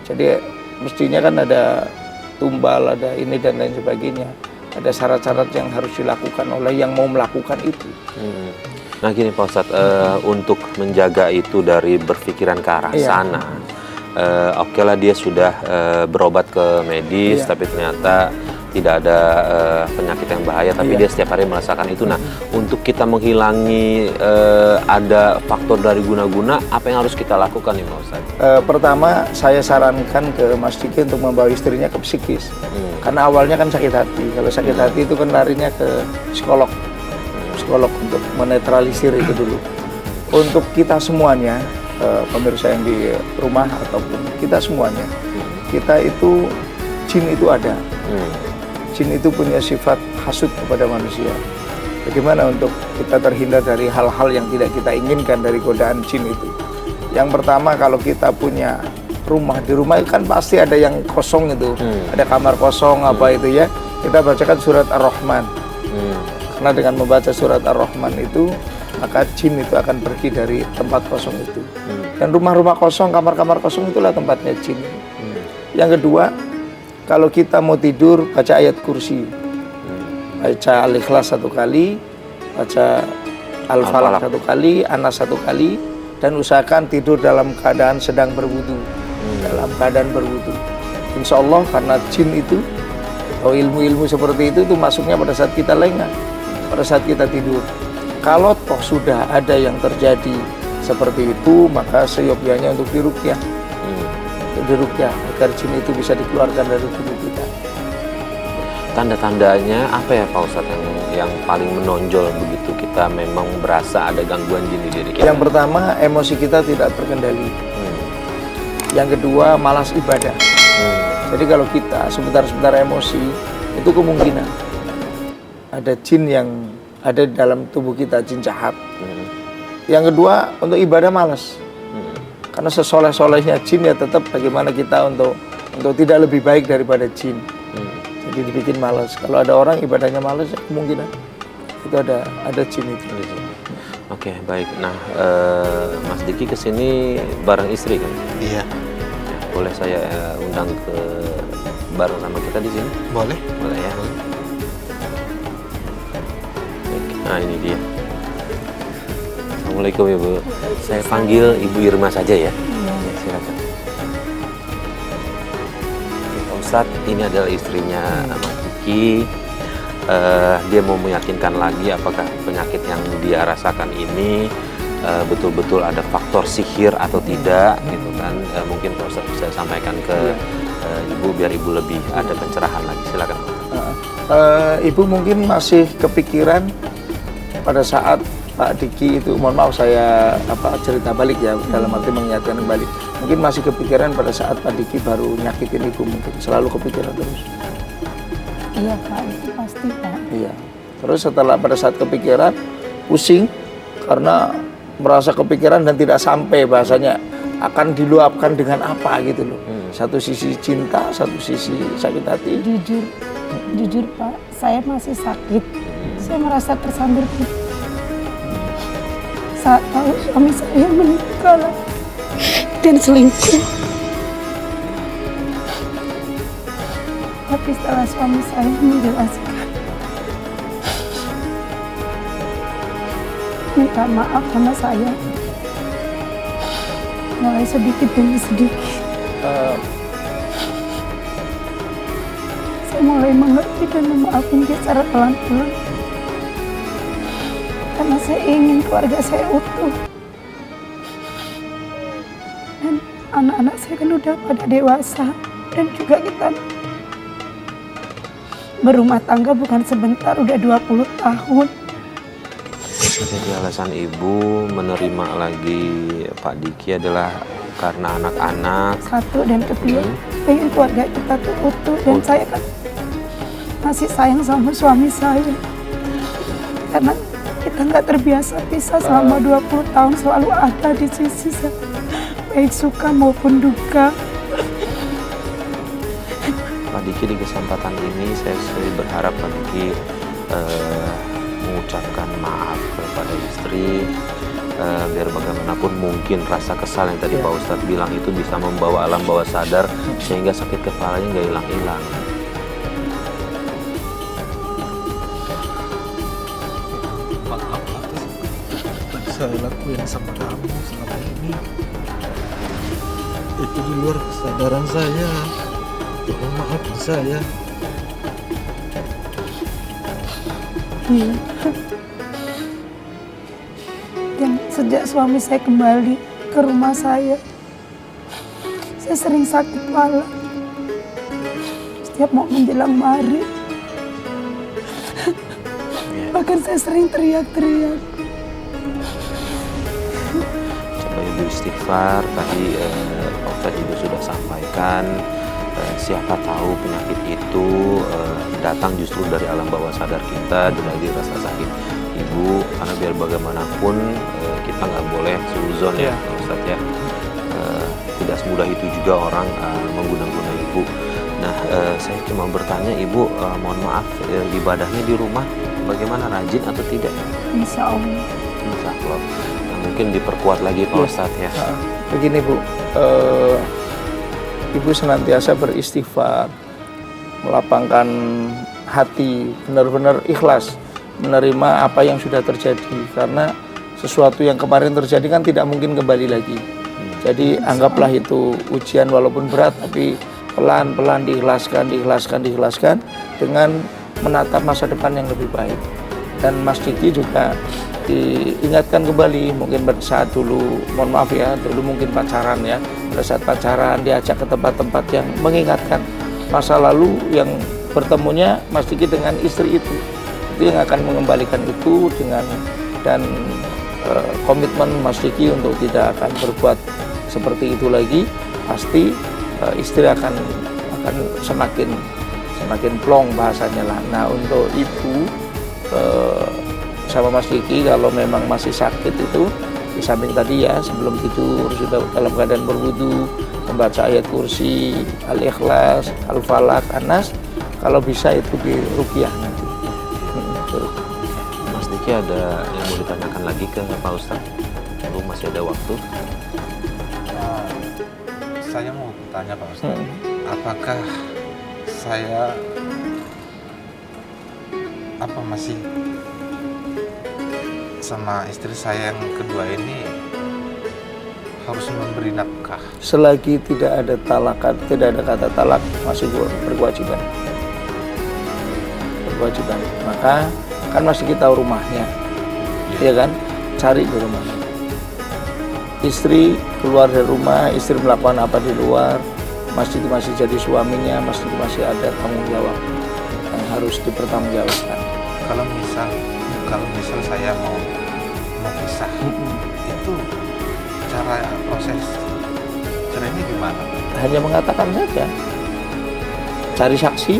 Jadi mestinya kan ada tumbal, ada ini dan lain sebagainya. Ada syarat-syarat yang harus dilakukan oleh yang mau melakukan itu. Nah gini Pak Ustadz, untuk menjaga itu dari berpikiran ke arah sana, oke lah dia sudah berobat ke medis, tapi ternyata tidak ada penyakit yang bahaya, tapi dia setiap hari merasakan itu. Nah, untuk kita menghilangi ada faktor dari guna-guna, apa yang harus kita lakukan nih Pak Ustadz? Pertama, saya sarankan ke Mas Diki untuk membawa istrinya ke psikis. Karena awalnya kan sakit hati. Kalau sakit hati itu kan larinya ke psikolog. Psikolog untuk menetralisir itu dulu. Untuk kita semuanya, pemirsa yang di rumah ataupun kita semuanya, kita itu, jin itu ada. Jin itu punya sifat hasud kepada manusia. Bagaimana untuk kita terhindar dari hal-hal yang tidak kita inginkan dari godaan jin itu? Yang pertama, kalau kita punya rumah, di rumah kan pasti ada yang kosong itu, ada kamar kosong apa itu ya. Kita bacakan surat Ar-Rahman. Karena dengan membaca surat Ar-Rahman itu, maka jin itu akan pergi dari tempat kosong itu. Dan rumah-rumah kosong, kamar-kamar kosong itulah tempatnya jin. Yang kedua, kalau kita mau tidur, baca ayat kursi. Baca Al-Ikhlas 1 kali, baca Al-Falaq 1 kali, An-Nas 1 kali, dan usahakan tidur dalam keadaan sedang berwudu. Dalam keadaan berwudu. Insya Allah karena jin itu, atau ilmu-ilmu seperti itu masuknya pada saat kita lengah, pada saat kita tidur. Kalau toh sudah ada yang terjadi seperti itu, maka seyogyanya untuk diruqyah. Diruqyah agar jin itu bisa dikeluarkan dari tubuh kita. Tanda-tandanya apa ya Pak Ustadz yang paling menonjol begitu kita memang berasa ada gangguan jin di diri kita? Yang pertama, emosi kita tidak terkendali. Yang kedua, malas ibadah. Jadi kalau kita sebentar-sebentar emosi, itu kemungkinan ada jin yang ada di dalam tubuh kita, jin jahat. Yang kedua, untuk ibadah malas. Karena sesoleh-solehnya jin ya tetap bagaimana kita untuk tidak lebih baik daripada jin. Jadi dibikin malas. Kalau ada orang ibadahnya malas, ya kemungkinan itu ada jin itu. Oke, baik. Nah, Mas Diki kesini bareng istri kan? Iya. Boleh saya undang ke bareng sama kita di sini? Boleh. Boleh ya. Baik. Nah ini dia. Assalamualaikum Ibu. Saya panggil Ibu Irma saja ya. Ya, silakan. Pak Ustadz, ini adalah istrinya Mas Diki. Dia mau meyakinkan lagi apakah penyakit yang dia rasakan ini betul-betul ada faktor sihir atau tidak, gitu kan? Mungkin Pak Ustadz bisa sampaikan ke Ibu biar Ibu lebih ada pencerahan lagi. Silakan. Ibu mungkin masih kepikiran pada saat Pak Diki itu, mohon maaf saya cerita balik ya, dalam arti mengingatkan kembali. Mungkin masih kepikiran pada saat Pak Diki baru nyakitin Ibu, mungkin selalu kepikiran terus. Iya Pak, itu pasti Pak. Iya. Terus setelah pada saat kepikiran, pusing karena merasa kepikiran dan tidak sampai, bahasanya akan diluapkan dengan apa gitu loh. Satu sisi cinta, satu sisi sakit hati. Jujur Pak, saya masih sakit. Saya merasa tersambar saat tahu suami saya menikah dan selingkuh. Tapi setelah suami saya menjelaskan, minta maaf sama saya, mulai sedikit demi sedikit saya mulai mengerti dan memaafin dia secara pelan-pelan. Karena saya ingin keluarga saya utuh. Dan anak-anak saya kan udah pada dewasa. Dan juga kita berumah tangga bukan sebentar, udah 20 tahun. Jadi alasan Ibu menerima lagi Pak Diki adalah karena anak-anak. Satu, dan kedua, pengen keluarga kita tuh utuh. Dan saya kan masih sayang sama suami saya. Karena kita nggak terbiasa pisah selama 20 tahun, selalu ada di sisi saya, baik suka maupun duka. Pak Diki, di kesempatan ini saya berharap Pak Diki mengucapkan maaf kepada istri, biar bagaimana bagaimanapun mungkin rasa kesal yang tadi Pak Ustadz bilang itu bisa membawa alam bawah sadar sehingga sakit kepalanya nggak hilang-hilang. Maaf atas apa yang saya lakuin sama kamu selama ini. Itu di luar kesadaran saya. Tolong maafin saya. Iya. Dan sejak suami saya kembali ke rumah saya sering sakit kepala. Setiap mau menjelang maghrib, bahkan saya sering teriak-teriak. Coba Ibu istighfar, tadi Pak Ustadz juga sudah sampaikan, siapa tahu penyakit itu datang justru dari alam bawah sadar kita, dari rasa sakit Ibu, karena biar bagaimanapun kita nggak boleh suzon ya Pak Ustadz ya. Tidak semudah itu juga orang mengguna-guna Ibu. Nah, saya cuma bertanya Ibu, mohon maaf, ibadahnya di rumah bagaimana, rajin atau tidak? Insya Allah. Insya Allah. Nah, mungkin diperkuat lagi Pak Ustadz ya. Begini Bu, Ibu senantiasa beristighfar, melapangkan hati, benar-benar ikhlas menerima apa yang sudah terjadi, karena sesuatu yang kemarin terjadi kan tidak mungkin kembali lagi. Jadi anggaplah itu ujian walaupun berat, tapi pelan-pelan diikhlaskan dengan menatap masa depan yang lebih baik. Dan Mas Diki juga diingatkan kembali, mungkin pada saat dulu, mohon maaf ya, dulu mungkin pacaran ya, pada saat pacaran diajak ke tempat-tempat yang mengingatkan masa lalu yang bertemunya Mas Diki dengan istri itu yang akan mengembalikan itu dengan dan komitmen Mas Diki untuk tidak akan berbuat seperti itu lagi. Pasti istri akan semakin plong bahasanya lah. Nah, untuk ibu sama Mas Diki kalau memang masih sakit itu, di samping tadi ya sebelum tidur sudah dalam keadaan berwudu, membaca ayat kursi, Al-Ikhlas, Al-Falaq, An-Nas, kalau bisa itu di ruqyah nanti. Mas Diki ada yang mau ditanyakan lagi ke Pak Ustadz? Lalu masih ada waktu? Saya mau tanya Pak Ustadz, apakah saya masih sama istri saya yang kedua ini harus memberi nafkah? Selagi tidak ada talakan, tidak ada kata talak, masih berkewajiban. Maka kan masih kita tahu rumahnya, ya kan? Cari di rumahnya. Istri keluar dari rumah, istri melakukan apa di luar, masih jadi suaminya, masih ada tanggung jawab yang harus dipertanggungjawabkan. Kalau misal saya mau pisah, itu cara proses cerainya gimana? Hanya mengatakan saja, cari saksi,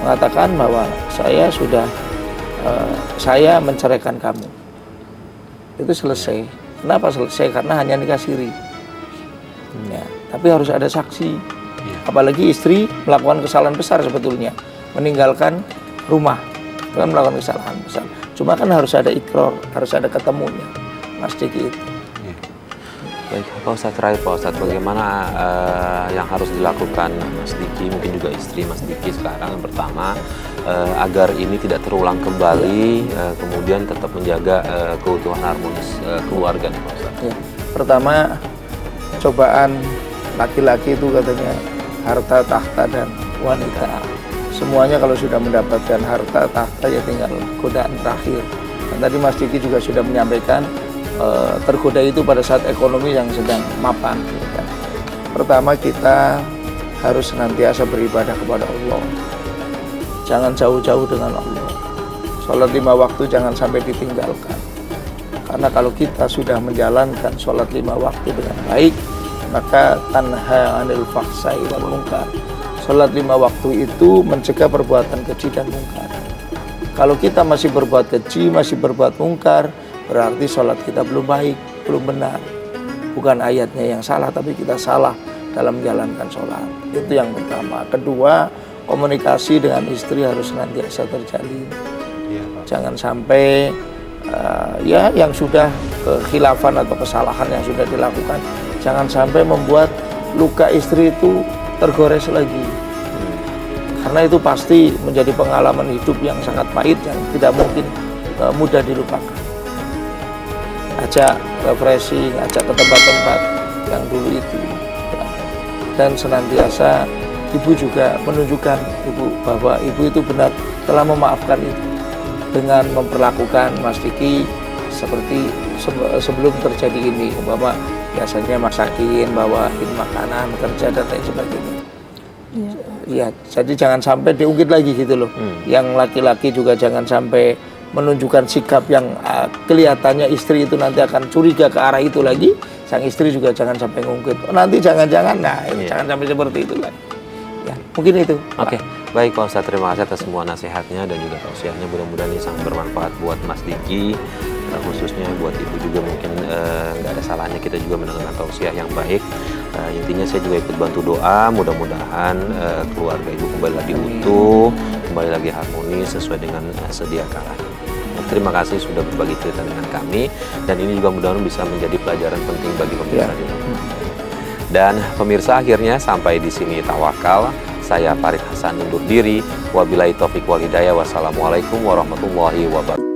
mengatakan bahwa saya sudah saya menceraikan kamu. Itu selesai. Kenapa selesai? Karena hanya nikah siri. Ya, tapi harus ada saksi. Apalagi istri melakukan kesalahan besar sebetulnya, meninggalkan rumah, kan melakukan kesalahan besar. Cuma kan harus ada ikrar, harus ada ketemunya, Mas Diki itu. Baik, Pak Ustadz, terakhir Pak Ustadz, bagaimana yang harus dilakukan Mas Diki, mungkin juga istri Mas Diki sekarang? Yang pertama, agar ini tidak terulang kembali, kemudian tetap menjaga keutuhan harmonis keluarga nih Pak Ustadz. Ya. Pertama, cobaan laki-laki itu katanya harta, tahta, dan wanita. Semuanya kalau sudah mendapatkan harta, tahta, ya tinggal godaan terakhir. Dan tadi Mas Diki juga sudah menyampaikan, tergoda itu pada saat ekonomi yang sedang mapan. Gitu kan. Pertama, kita harus senantiasa beribadah kepada Allah. Jangan jauh-jauh dengan Allah. Sholat 5 waktu jangan sampai ditinggalkan. Karena kalau kita sudah menjalankan sholat 5 waktu dengan baik, maka tanha anil fahsai wal munkar. Sholat 5 waktu itu mencegah perbuatan keji dan mungkar. Kalau kita masih berbuat keji, masih berbuat mungkar, berarti sholat kita belum baik, belum benar. Bukan ayatnya yang salah, tapi kita salah dalam menjalankan sholat. Itu yang pertama. Kedua, komunikasi dengan istri harus senantiasa terjalin. Jangan sampai yang sudah kekhilafan atau kesalahan yang sudah dilakukan. Jangan sampai membuat luka istri itu tergores lagi. Karena itu pasti menjadi pengalaman hidup yang sangat pahit yang tidak mungkin mudah dilupakan. Ajak refreshing, ajak ke tempat-tempat yang dulu itu. Dan senantiasa ibu juga menunjukkan bahwa ibu itu benar telah memaafkan itu dengan memperlakukan Mas Diki seperti sebelum terjadi ini, umpama biasanya masakin, bawain makanan, kerja dan lain sebagainya. Iya, jadi jangan sampai diungkit lagi gitu loh. Yang laki-laki juga jangan sampai menunjukkan sikap yang kelihatannya istri itu nanti akan curiga ke arah itu lagi. Sang istri juga jangan sampai ngungkit. Nanti jangan-jangan, jangan sampai seperti itu lagi. Ya, mungkin itu. Oke, baik Pak Ustadz, terima kasih atas semua nasihatnya dan juga tausiahnya. Mudah-mudahan ini sangat bermanfaat buat Mas Diki, khususnya buat ibu juga mungkin nggak ada salahnya kita juga mendengarkan tausiah yang baik. Intinya saya juga ikut bantu doa, mudah-mudahan keluarga ibu kembali lagi utuh, kembali lagi harmonis sesuai dengan sedia kala. Terima kasih sudah berbagi cerita dengan kami, dan ini juga mudah-mudahan bisa menjadi pelajaran penting bagi pemirsa di rumah. Dan pemirsa, akhirnya sampai di sini Tawakal. Saya Farid Hasan undur diri. Wabillahi taufiq wal hidayah. Wassalamualaikum warahmatullahi wabarakatuh.